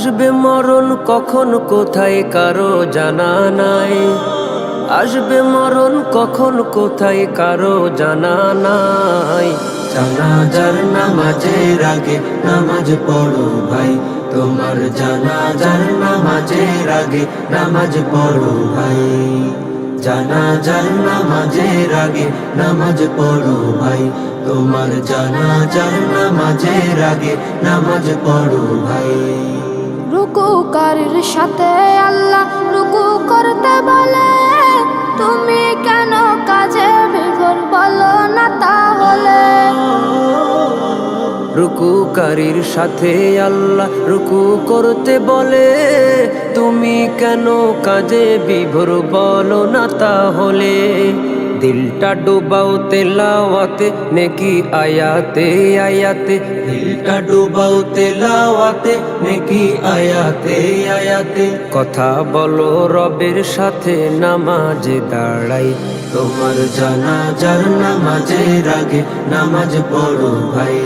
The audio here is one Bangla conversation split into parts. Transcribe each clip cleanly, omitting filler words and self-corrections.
আসবে মরণ কখন কোথায় কারো জানা নাই। আসবে মরণ কখন কোথায় কারো জানা নাই। জানাজার নামাজের আগে নামাজ পড়ো ভাই, তোমার জানাজার নামাজের আগে নামাজ পড়ো ভাই। জানাজার নামাজের আগে নামাজ পড়ো ভাই, তোমার জানাজার নামাজের আগে নামাজ পড়ো ভাই। রুকুকারীর সাথে আল্লাহ রুকু করতে বলে, তুমি কেন কাজে বিভোর বলো না তাহলে। রুকুকারীর সাথে আল্লাহ রুকু করতে বলে, তুমি কেন কাজে বিভোর বলো না তাহলে। দিলটা ডুবাও তেলাওয়াতে নেকি আয়াতে আয়াতে, দিলটা ডুবাও তেলাওয়াতে নেকি আয়াতে আয়াতে। কথা বলো রবের সাথে নামাজে দাঁড়াই। তোমার জানাজার নামাজের আগে নামাজ পড়ো ভাই,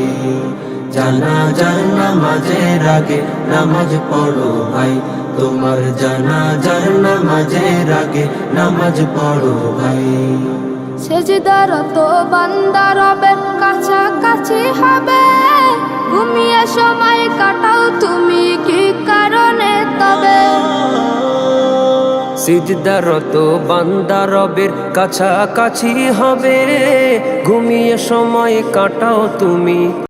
জানাজার নামাজের আগে নামাজ পড়ো ভাই, তোমার জানাজার নামাজের আগে নামাজ পড়ো ভাই। সেজদারত বান্দা রবের কাছাকাছি হবে, ঘুমিয়ে সময় কাটাও তুমি কি কারণে তবে। সিজদারত বান্দা রবের কাছাকাছি হবে, ঘুমিয়ে সময় কাটাও তুমি